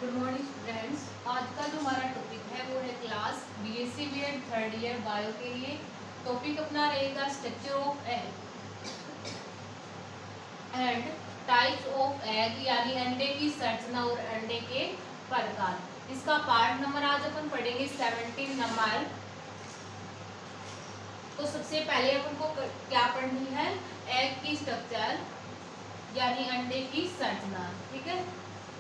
Good morning students. आज का जो हमारा टॉपिक है वो है class BSc BEd third year bio के लिए। टॉपिक अपना रहेगा structure of egg and types of egg, यानी अंडे की संरचना और अंडे के प्रकार। इसका पार्ट नंबर आज अपन पढ़ेंगे 17 नंबर। तो सबसे पहले अपन को क्या पढ़नी है, एग की स्ट्रक्चर यानी अंडे की संरचना। ठीक है,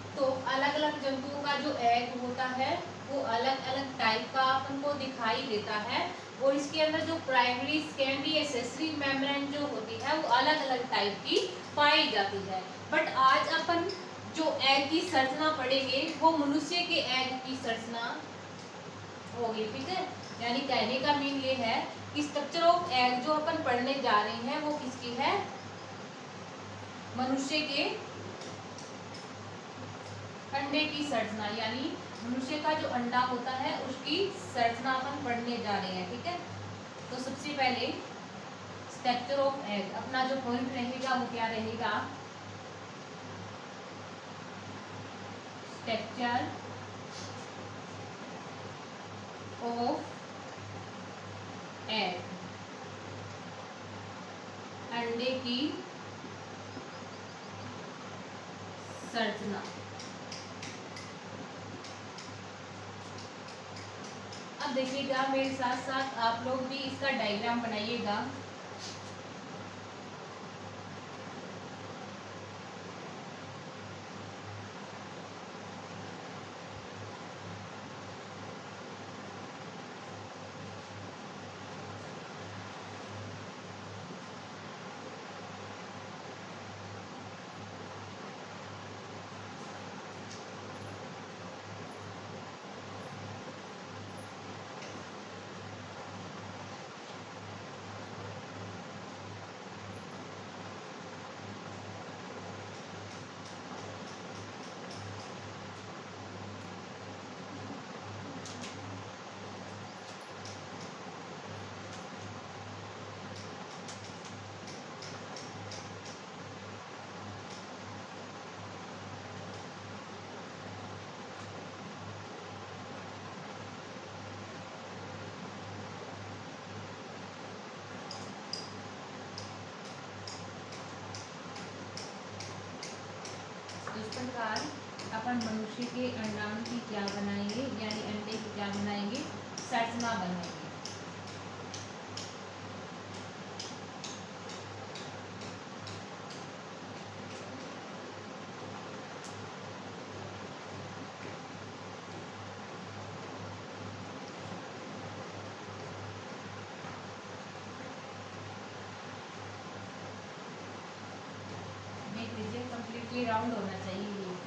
तो अलग अलग जंतुओं का जो एग होता है वो अलग अलग टाइप का अपन को दिखाई देता है, और इसके अंदर जो प्राइमरी, सेकेंडरी, एसेसरी मेम्ब्रेन जो होती है वो अलग अलग टाइप की पाई जाती है। बट आज अपन जो एग की संरचना पढ़ेंगे वो मनुष्य के एग की संरचना होगी। ठीक है, यानी कहने का मीन ये है कि स्ट्रक्चर ऑफ एग जो अपन पढ़ने जा रहे हैं वो किसकी है, मनुष्य के अंडे की संरचना, यानी मनुष्य का जो अंडा होता है उसकी संरचना अपन पढ़ने जा रहे हैं। ठीक है, तो सबसे पहले स्ट्रक्चर ऑफ एग, अपना जो पॉइंट रहेगा वो क्या रहेगा, स्ट्रक्चर ऑफ एग, अंडे की संरचना। अब देखिएगा मेरे साथ साथ आप लोग भी इसका डायग्राम बनाइएगा। इस प्रकार अपन मनुष्य के अंडाणु की क्या बनाएंगे, यानी अंडे की क्या बनाएंगे, संरचना बनाएंगे। देख लीजिए, कम्प्लीटली राउंड होना चाहिए ये।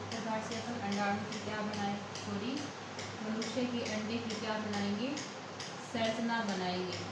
प्रकार से अपन अंडाणु की क्या बनाए, सॉरी, मनुष्य के अंडे की क्या बनाएंगे, संरचना बनाएंगे।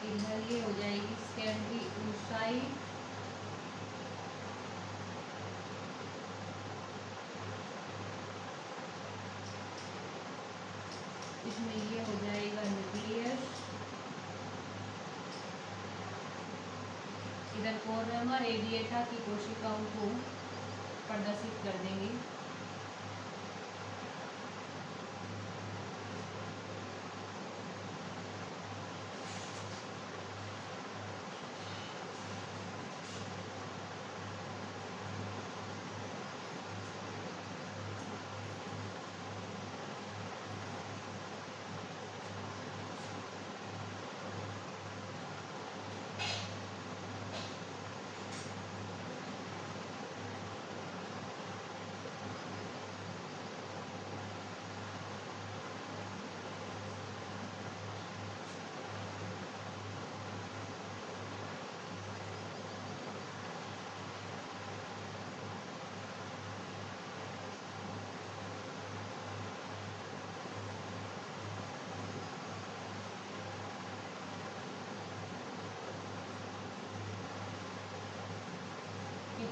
इधर ये हो जाएगी सेकेंडरी oocyte, इसमें ये हो जाएगा न्यूक्लियस, इधर कोरोना रेडिएटा की कोशिकाओं को प्रदर्शित कर देंगे।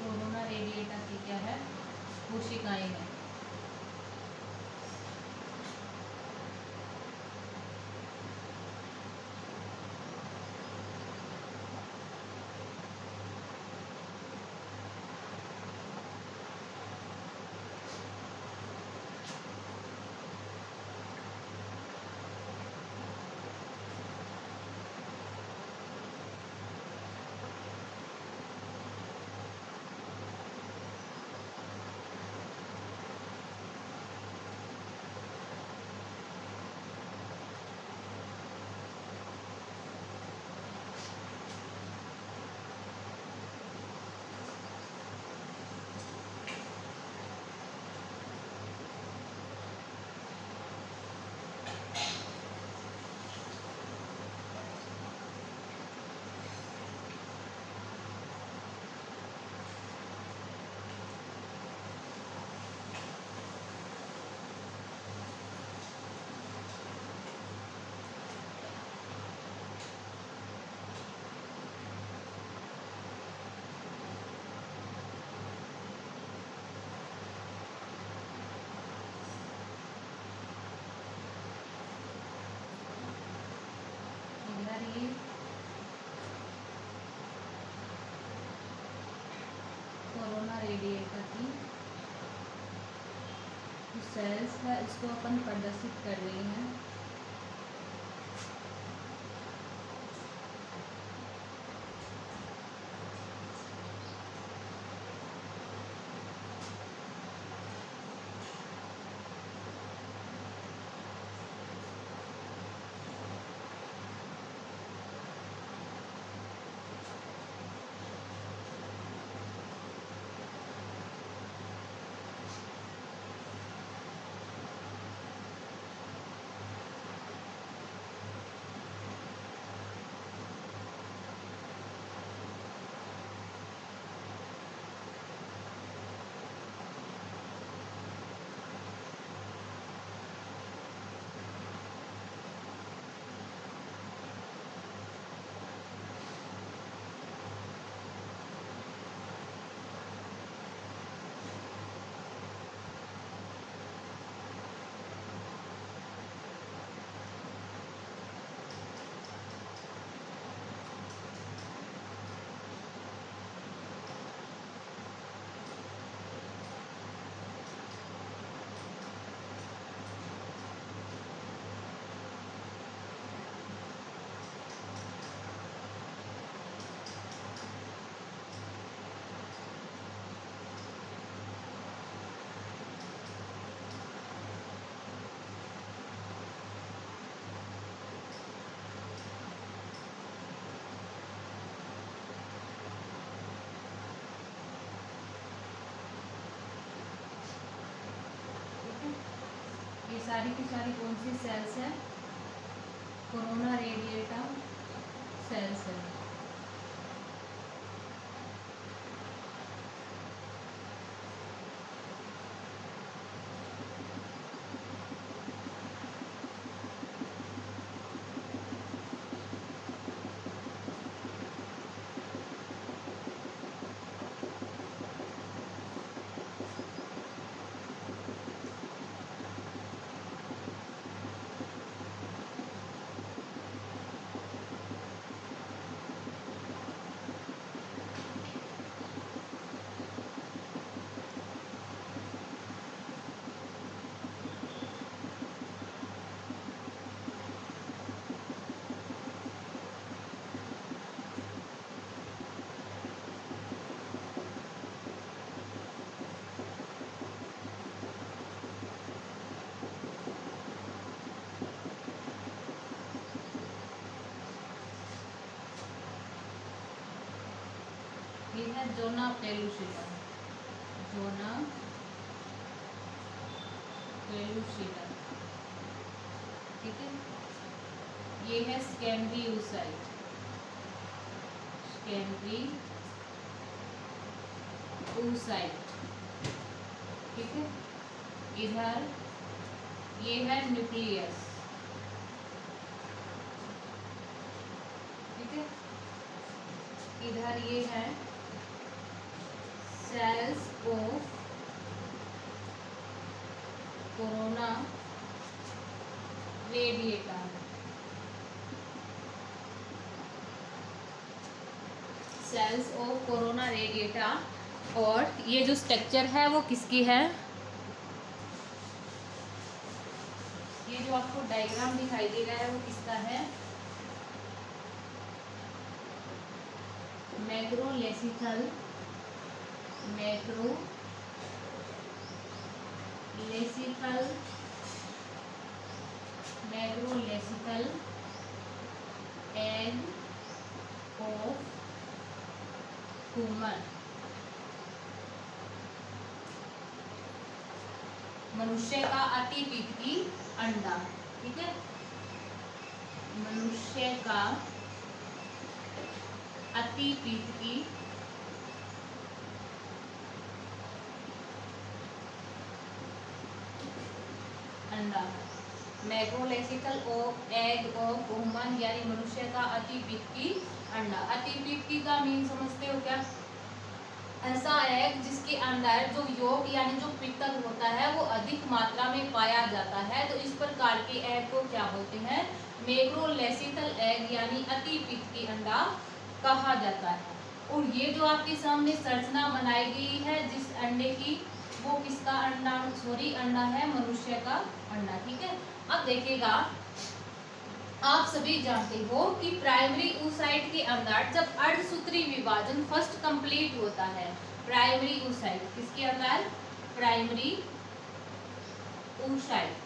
कोरोना रेडिएटा की क्या है, कोशिकाएं हैं। कोरोना रेडिएटा की सेल्स है, इसको अपन प्रदर्शित कर रहे हैं। ये सारी की सारी कौन सी सेल्स है, कोरोना रेडिएटा सेल्स है। ये है जोना पेलुसिडा, जोना पेलुसिडा, ठीक है। ये है सेकेंडरी oocyte, सेकेंडरी oocyte, ठीक है। इधर ये है न्यूक्लियस, ठीक है। इधर ये है cells of corona radiata, cells of corona radiata. और ये जो स्ट्रक्चर है वो किसकी है, ये जो आपको डायग्राम दिखाई दे रहा है वो किसका है, मैक्रोलेसिकल, मैक्रोलेसिकल, मैक्रोलेसिकल एग ऑफ ह्यूमन, मनुष्य का अतिपीतकी अंडा, ठीक है। मनुष्य का अतिपीतकी अंडा, मैक्रोलेसिकल एग ऑफ ह्यूमन यानी मनुष्य का अतिपीतकी अंडा। अतिपीतकी का मीन समझते हो क्या, ऐसा एग जिसके अंदर जो योग यानी जो पित्तक होता है वो अधिक मात्रा में पाया जाता है। तो इस प्रकार के एग को क्या बोलते हैं, मैक्रोलेसिकल एग यानी अतिपीतकी अंडा कहा जाता है। और ये जो आपके सामने संरचना बनाई गई है जिस अंडे की, वो किसका अंडा, अंडा है मनुष्य का अंडा, ठीक है। अब देखिएगा, आप सभी जानते हो कि प्राइमरी oocyte के अंदर जब अर्धसूत्री विभाजन फर्स्ट कंप्लीट होता है, प्राइमरी oocyte किसके अंदर, प्राइमरी oocyte,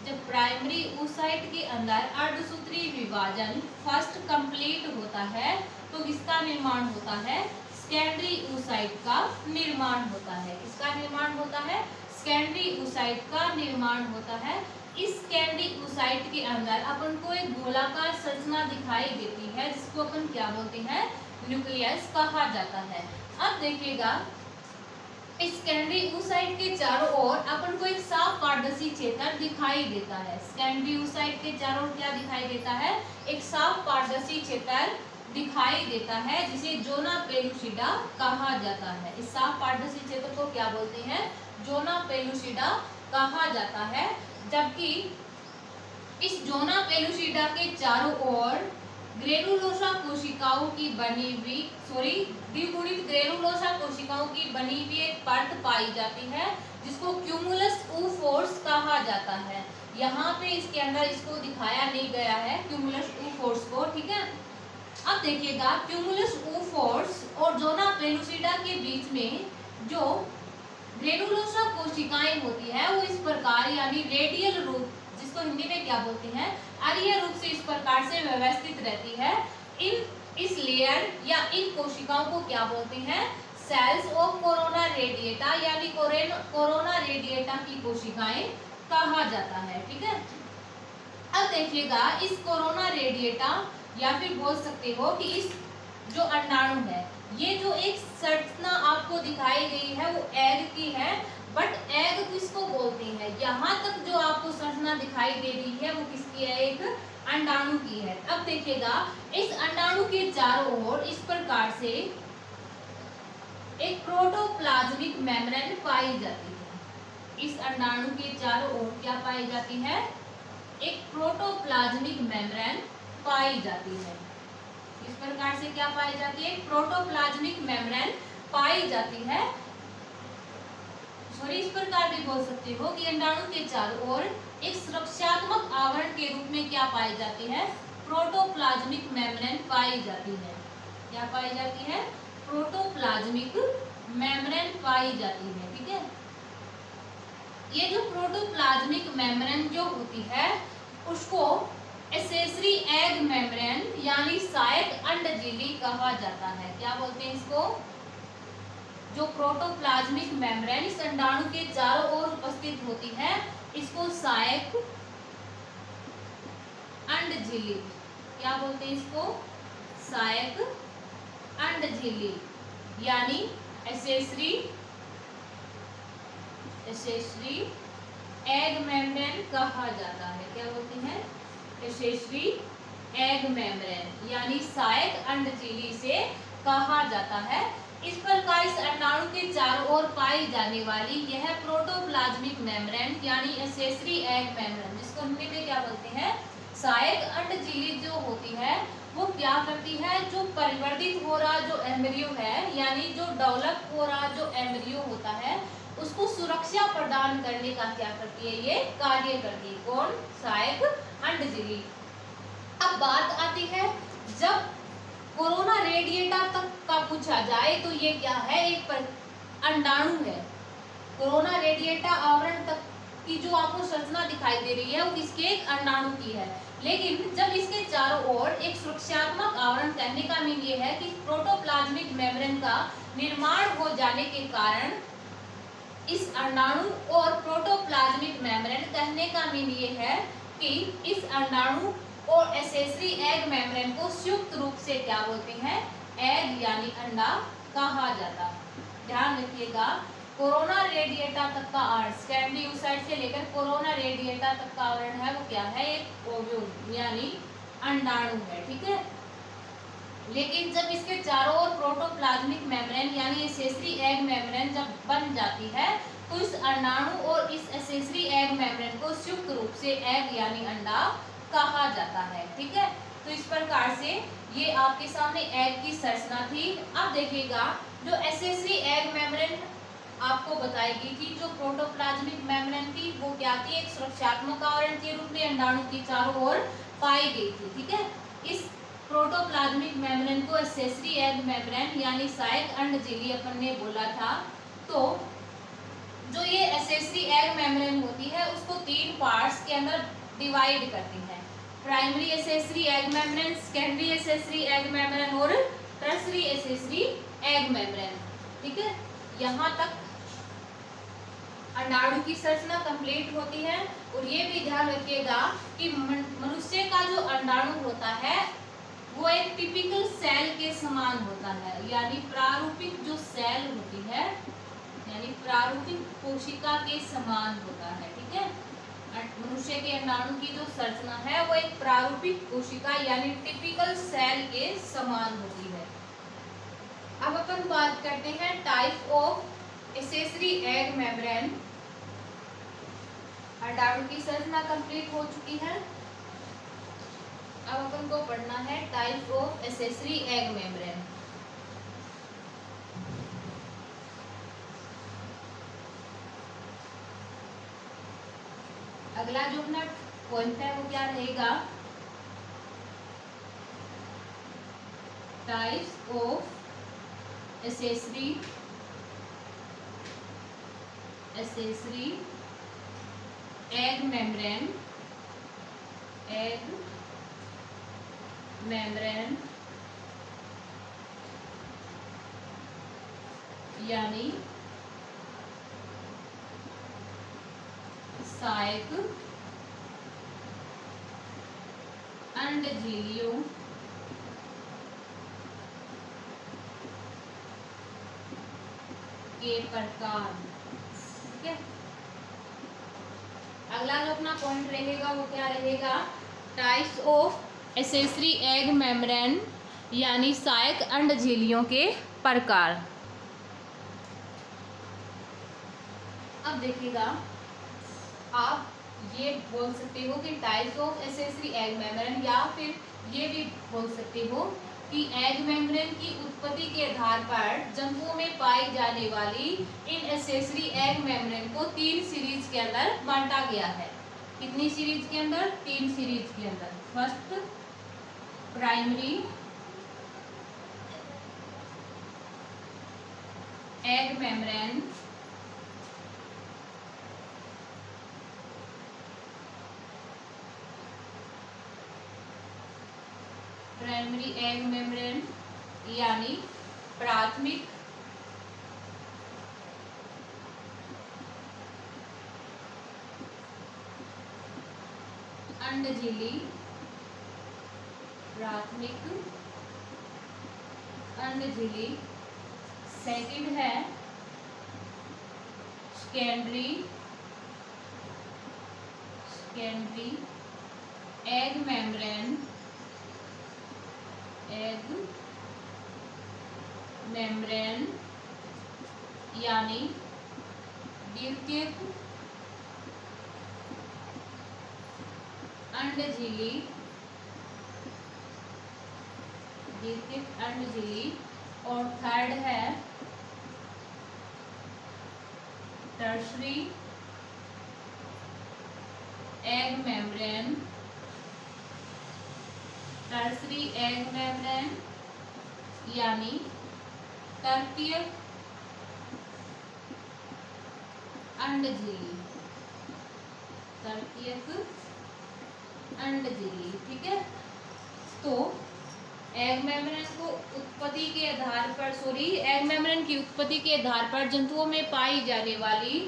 जब प्राइमरी oocyte के अंदर अर्धसूत्री विभाजन फर्स्ट कंप्लीट होता है तो किसका निर्माण होता है, सेकेंडरी oocyte का निर्माण होता है। किसका निर्माण होता है, सेकेंडरी oocyte का निर्माण होता है। इस सेकेंडरी oocyte के अंदर अपन को एक गोलाकार संरचना दिखाई देती है जिसको अपन क्या बोलते हैं, न्यूक्लियस कहा जाता है। अब देखिएगा, इस सेकेंडरी oocyte के चारों ओर अपन को एक साफ पारदर्शी क्षेत्र दिखाई देता है। सेकेंडरी oocyte के चारों ओर क्या दिखाई देता है, एक साफ पारदर्शी क्षेत्र दिखाई देता है जिसे जोना पेलुसिडा कहा जाता है। इस साफ पारदर्शी क्षेत्र को क्या बोलते हैं, जोना पेलुसिडा कहा जाता है। जबकि इस जोना पेलुसिडा के चारों ओर ग्रेनुलोसा कोशिकाओं की बनी हुई द्विगुणित ग्रेनुलोसा कोशिकाओं की बनी हुई एक परत पाई जाती है जिसको क्यूमुलस oophores कहा जाता है। यहाँ पे इसके अंदर इसको दिखाया नहीं गया है क्यूमुलस oophores को, ठीक है। अब देखिएगा, क्यूमुलस oophores और जोना पेलुसिडा के बीच में जो ग्रेनुलोसा कोशिकाएं होती है वो इस प्रकार यानी रेडियल रूप, जिसको हिंदी में क्या बोलते हैं, अरीय रूप से इस प्रकार से व्यवस्थित रहती है। इस लेयर या इन कोशिकाओं को क्या बोलते हैं, सेल्स ऑफ कोरोना रेडिएटा यानी कोरोना रेडिएटा की कोशिकाएं कहा जाता है, ठीक है। अब देखिएगा, इस कोरोना रेडिएटा या फिर बोल सकते हो कि इस जो अंडाणु है, ये जो एक संरचना आपको दिखाई गई है वो एग की है, बट एग किसको बोलते हैं, यहाँ तक जो आपको संरचना दिखाई दे रही है वो किसकी है, एक अंडाणु की है। अब देखिएगा, इस अंडाणु के चारों ओर इस प्रकार से एक प्रोटोप्लाज्मिक मेम्ब्रेन पाई जाती है। इस अंडाणु के चारों ओर क्या पाई जाती है, एक प्रोटोप्लाज्मिक मेम्ब्रेन पाई जाती है। इस प्रकार से क्या पाई जाती है, प्रोटोप्लाज्मिक मेम्ब्रेन पाई जाती है। इस प्रकार भी बोल सकते हो कि अंडाणु के चारों ओर एक सुरक्षात्मक आवरण के रूप में क्या पाई जाती है, प्रोटोप्लाज्मिक मेम्ब्रेन पाई जाती है। क्या पाई जाती है, प्रोटोप्लाज्मिक मेम्ब्रेन पाई जाती है, ठीक है। ये जो प्रोटोप्लाज्मिक मेम्ब्रेन जो होती है उसको एक्सेसरी एग मेम्ब्रेन यानी सहायक अंड झिल्ली कहा जाता है। क्या बोलते हैं इसको? जो प्रोटोप्लाज्मिक मेम्ब्रेन इस अंडाणु के चारों ओर उपस्थित होती है, इसको सहायक अंड झिल्ली, क्या बोलते हैं इसको? सहायक अंड झिल्ली यानी एसेसरी एग मेम्ब्रेन कहा जाता है। क्या बोलते हैं? एसेसरी एग मेम्ब्रेन यानी सहायक अंड झिल्ली से कहा जाता है। इस प्रकार इस अंडाणु के चारों ओर पाई जाने वाली यह प्रोटोप्लाज्मिक मेम्ब्रेन यानी एसेसरी एग मेम्ब्रेन, जिसको हिंदी में क्या बोलते हैं? सहायक अंड झिल्ली जो होती है वो क्या करती है? जो परिवर्धित हो रहा जो एम्ब्रियो है, यानी जो डेवलप हो रहा जो एम्ब्रियो होता है, उसको सुरक्षा प्रदान करने का क्या करती है? ये कार्य करती है। कौन? सहायक अंड झिल्ली। अब बात आती है, जब कोरोना रेडिएटा तक का पूछा जाए तो ये क्या है? एक अंडाणु है। कोरोना रेडिएटा आवरण तक की जो आपको संरचना दिखाई दे रही है वो किसके? एक अंडाणु की है। लेकिन जब इसके चारों ओर एक सुरक्षात्मक आवरण, कहने का मीन ये है कि प्रोटोप्लाज्मिक मेम्ब्रेन का निर्माण हो जाने के कारण इस अंडाणु और प्रोटोप्लाज्मिक मेम्ब्रेन, कहने का मीन ये है कि इस अंडाणु और एसेसरी एग मेम्ब्रेन को संयुक्त रूप से क्या बोलते हैं? एग यानी अंडा कहा जाता है। ध्यान रखिएगा, कोरोना रेडिएटा तक का आवरण, सेकेंडरी oocyte से लेकर कोरोना रेडिएटा तक का आवरण है वो क्या है? एक ओव्यूल यानी अंडाणु है। ठीक है। लेकिन जब इसके चारों ओर प्रोटोप्लाज्मिक मेम्ब्रेन यानी एसेसरी एग मेम्ब्रेन जब बन जाती है तो इस अंडाणु और इस एसेसरी एग मेम्ब्रेन को संयुक्त रूप से एग यानी अंडा कहा जाता है। ठीक है। तो इस प्रकार से ये आपके सामने एग की संरचना थी। अब देखिएगा, जो एसेसरी एग मेम्ब्रेन आपको बताएगी कि जो प्रोटोप्लाज्मिक मेम्ब्रेन थी वो क्या थी? एक सुरक्षात्मक आवरण के रूप में अंडाणु के चारों ओर पाई गई थी। ठीक है। इस प्रोटोप्लाज्मिक मेम्ब्रेन को एसेसरी एग मेम्ब्रेन यानी सहायक अंड झिल्ली अपन ने बोला था। तो जो ये एसेसरी एग मेम्ब्रेन होती है उसको तीन पार्ट्स के अंदर डिवाइड करती है। Primary accessory egg membrane, secondary accessory egg membrane और टर्सरी एसेसरी एग मेम्ब्रेन। ठीक है। यहाँ तक अंडाणु की संरचना कंप्लीट होती है। और ये भी ध्यान रखिएगा कि मनुष्य का जो अंडाणु होता है वो एक टिपिकल सेल के समान होता है, यानी प्रारूपिक जो सेल होती है, यानी प्रारूपिक कोशिका के समान होता है। ठीक है। मनुष्य के अंडाणु की जो संरचना है वो एक प्रारूपिक कोशिका यानी टिपिकल सेल के समान होती है। अब अपन बात करते हैं type of accessory egg membrane. अंडाणु की संरचना कंप्लीट हो चुकी है। अब अपन को पढ़ना है type of accessory egg membrane. अगला जो अपना पॉइंट है वो क्या रहेगा? Types of accessory egg membrane यानी सहायक अंड झिल्लियों के प्रकार। ठीक है। अगला जो अपना पॉइंट रहेगा वो क्या रहेगा? Types of accessory egg membrane यानी सहायक अंड झिल्लियों के प्रकार। अब देखिएगा, आप ये बोल सकते हो कि types of accessory egg membrane, या फिर ये भी बोल सकते हो कि एग मेम्ब्रेन की उत्पत्ति के आधार पर जंतुओं में पाई जाने वाली इन एसेसरी एग मेम्ब्रेन को तीन सीरीज के अंदर बांटा गया है। कितनी सीरीज के अंदर? तीन सीरीज के अंदर। First primary egg membrane, primary egg membrane यानी प्राथमिक अंडझिल्ली, प्राथमिक अंडझिल्ली। सेकंड है सेकेंडरी एग मेम्ब्रेन, यानी द्वितीयक अंडझिल्ली। और थर्ड है टर्शरी एग मेम्ब्रेन, यानी तृतीयक अंडझिल्ली। ठीक है, तो एग मेम्ब्रेन को उत्पत्ति के आधार पर एग मेम्ब्रेन की उत्पत्ति के आधार पर जंतुओं में पाई जाने वाली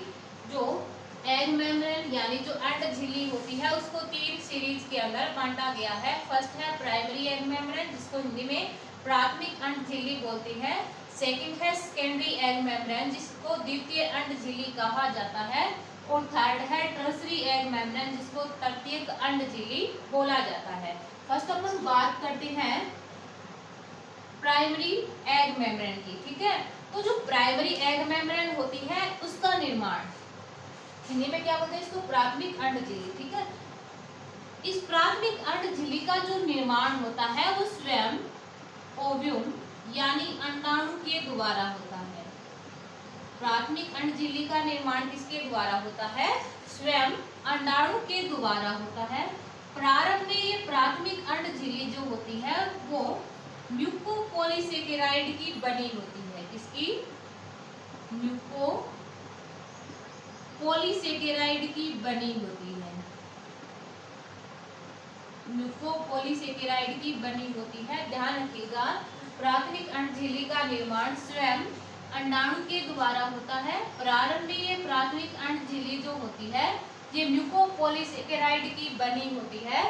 जो एग मेम्ब्रेन यानी जो अंडझिल्ली होती है उसको 3 सीरीज के अंदर बांटा गया है। फर्स्ट है प्राइमरी एग मेम्ब्रेन, जिसको हिंदी में प्राथमिक अंडझिल्ली बोलती है। सेकंड है सेकेंडरी एग मेम्ब्रेन, जिसको द्वितीय अंडझिल्ली कहा जाता है। और थर्ड है टर्शरी एग मेम्ब्रेन, जिसको तृतीयक अंडझिल्ली बोला जाता है। फर्स्ट अपन बात करते हैं प्राइमरी एग मेम्ब्रेन की। ठीक है, तो जो प्राइमरी एग मेम्ब्रेन होती है उसका निर्माण हिंदी में क्या बोलते हैं इसको, प्राथमिक अंडझिल्ली। ठीक है, इस प्राथमिक अंडझिल्ली का जो निर्माण होता है वो स्वयं ओव्यूम यानी अंडाणु के द्वारा होता है। प्राथमिक अंडझिल्ली का निर्माण किसके द्वारा होता है, स्वयं अंडाणु के द्वारा होता है। प्रारंभ में ये प्राथमिक अंडझिल्ली जो होती है वो म्यूकोपॉलीसेकेराइड की बनी होती है। किसकी, म्यूकोपॉलीसेकेराइड की बनी होती है। म्यूकोपॉलीसेकेराइड की बनी होती है। ध्यान रखिएगा, प्राथमिक अंडझिल्ली का निर्माण स्वयं अंडाणु के द्वारा होता है। प्रारंभ में ये प्राथमिक अंडझिल्ली जो होती है ये म्यूकोपॉलीसेकेराइड की बनी होती है,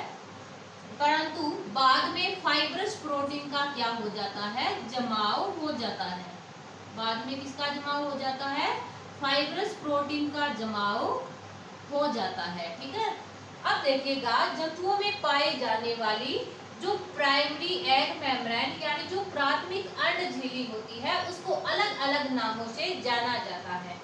परंतु बाद में फाइब्रस प्रोटीन का क्या हो जाता है, जमाव हो जाता है। बाद में किसका जमाव हो जाता है, फाइब्रस प्रोटीन का जमाव हो जाता है। ठीक है, अब देखिएगा जंतुओं में पाई जाने वाली जो प्राइमरी एग मेम्ब्रेन यानी जो प्राथमिक अंडझिल्ली होती है उसको अलग अलग नामों से जाना जाता है।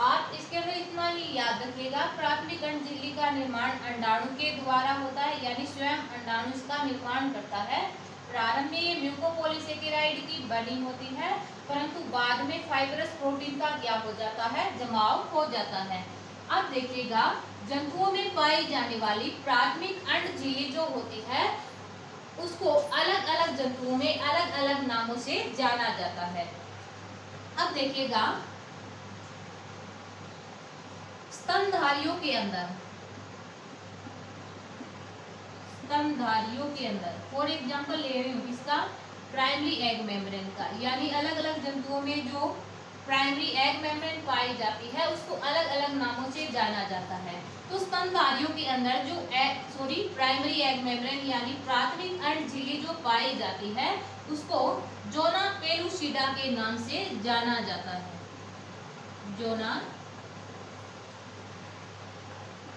आप इसके अंदर इतना ही याद रखिएगा, प्राथमिक अंडझिल्ली का निर्माण अंडाणु के द्वारा होता है, यानी स्वयं अंडाणु इसका निर्माण करता है। प्रारंभ में ये म्यूकोपॉलीसेकेराइड की बनी होती है, परंतु बाद में फाइब्रस प्रोटीन का क्या हो जाता है, जमाव हो जाता है। अब देखिएगा जंतुओं में पाई जाने वाली प्राथमिक अंडझिल्ली जो होती है उसको अलग अलग जंतुओं में अलग अलग नामों से जाना जाता है। अब देखिएगा स्तनधारियों के अंदर फॉर एग्जाम्पल ले रही हूँ इसका प्राइमरी एग मेम्ब्रेन का, यानी अलग अलग जंतुओं में जो प्राइमरी एग मेम्ब्रेन पाई जाती है उसको अलग अलग नामों से जाना जाता है। तो स्तनधारियों के अंदर जो प्राइमरी एग मेम्ब्रेन यानी प्राथमिक अंडझिल्ली जो पाई जाती है उसको जोना पेलुसिडा के नाम से जाना जाता है। जोना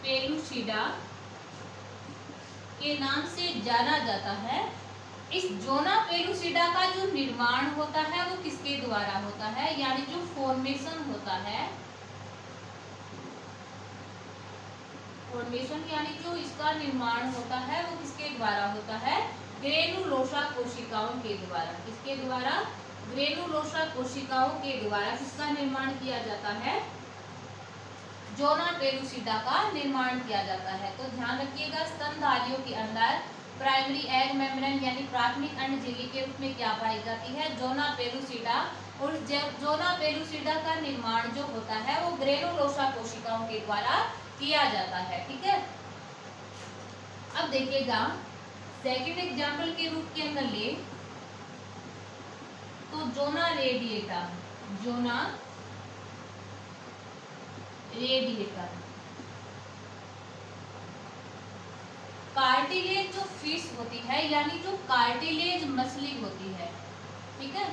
पेलुसिडा के नाम से जाना जाता है। इस जोना पेलुसिडा का जो निर्माण होता है वो किसके द्वारा होता है, यानी जो फॉर्मेशन होता है, यानी जो इसका निर्माण होता है वो किसके द्वारा होता है, ग्रेनुलोसा कोशिकाओं के द्वारा। किसके द्वारा, ग्रेनुलोसा कोशिकाओं के द्वारा किसका निर्माण किया जाता है, जोना पेलुसिडा का निर्माण किया जाता है। तो ध्यान रखिएगा स्तनधारियों के अंदर प्राइमरी एग मेम्ब्रेन यानी प्राथमिक अंडझिल्ली के रूप में क्या पाई जाती है, जोना पेलुसिडा। और जोना पेलुसिडा का निर्माण जो होता है वो ग्रेनुलोसा कोशिकाओं के द्वारा किया जाता है। ठीक है, अब देखिएगा सेकंड एग्जाम्पल के रूप के अंदर ले जोना रेडिएटा, जोना रेडिएटा। कार्टिलेज जो फिश होती है, यानी जो कार्टिलेज मछली होती है, ठीक है,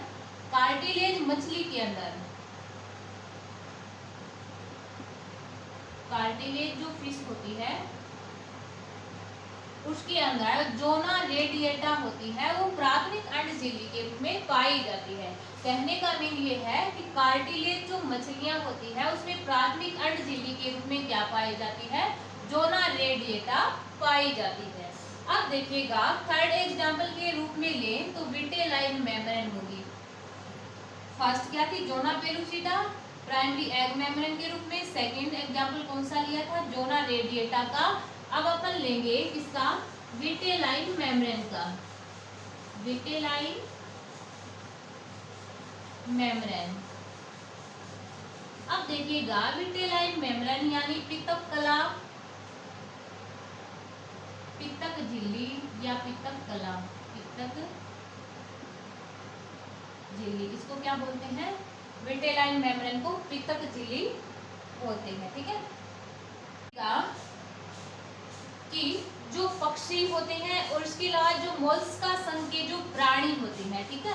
कार्टिलेज मछली के अंदर, कार्टिलेज जो फिश होती है उसके अंदर जोना रेडिएटा होती है, वो प्राथमिक अंड झिल्ली के रूप में पाई जाती है। कहने का मीन ये है कि कार्टिलेज जो मछलियां होती है उसमें प्राथमिक अंड झिल्ली के रूप में क्या पाई जाती है, जोना रेडिएटा पाई जाती है। अब देखिएगा थर्ड एग्जाम्पल के रूप में लें तो विटेलाइन मेम्ब्रेन होगी। फर्स्ट क्या थी, zona pellucida primary egg membrane के रूप में। सेकंड एग्जाम्पल कौन सा लिया था, जोना रेडिएटा का। अब अपन लेंगे किसका, विटेलाइन मेम्ब्रेन का, विटेलाइन मेम्ब्रेन। अब देखिएगा विटेलाइन मेम्ब्रेन यानी पित्तक कला, पित्तक झिल्ली या पित्तक कला, पित्तक झिल्ली, इसको क्या बोलते हैं, विटेलाइन मेम्ब्रेन को पित्तक झिल्ली बोलते हैं। ठीक है, कि जो पक्षी होते हैं और उसके अलावा जो मोलस्का संघ के जो प्राणी होते हैं, ठीक है,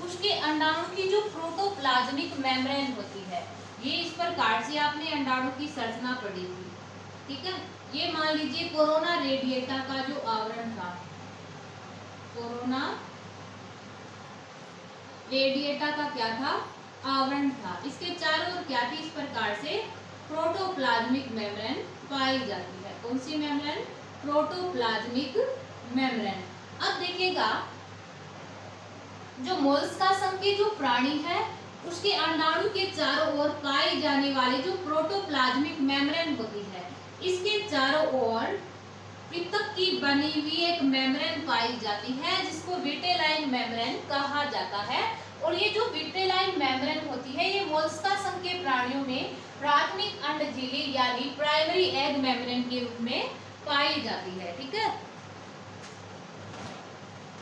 उसके अंडाणु की जो प्रोटोप्लाज्मिक मेम्ब्रेन होती है, ये इस प्रकार से आपने अंडाणु की संरचना पढ़ी थी। ठीक है, ये मान लीजिए कोरोना रेडिएटा का जो आवरण था, कोरोना रेडिएटा का क्या था, आवरण था। इसके चारों ओर क्या थी, इस प्रकार से प्रोटोप्लाज्मिक मेम्ब्रेन पाई जाती है। कौन सी मेम्ब्रेन, प्रोटोप्लाज्मिक मेम्ब्रेन। अब देखिएगा जो मोलस्का संघ के जो प्राणी है उसके अंडाणु के चारों ओर पाई जाने वाली जो प्रोटोप्लाज्मिक मेम्ब्रेन होती है, इसके चारों ओर पित्तक की बनी हुई एक मेम्ब्रेन पाई जाती है जिसको विटेलाइन मेम्ब्रेन कहा जाता है। और ये जो विटेलाइन मेम्ब्रेन होती है ये मोलस्का संघ के प्राणियों में प्राथमिक अंड झिल्ली यानी प्राइमरी एग मेम्ब्रेन के रूप में पाई जाती है। ठीक है,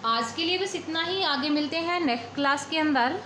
आज के लिए बस इतना ही, आगे मिलते हैं नेक्स्ट क्लास के अंदर।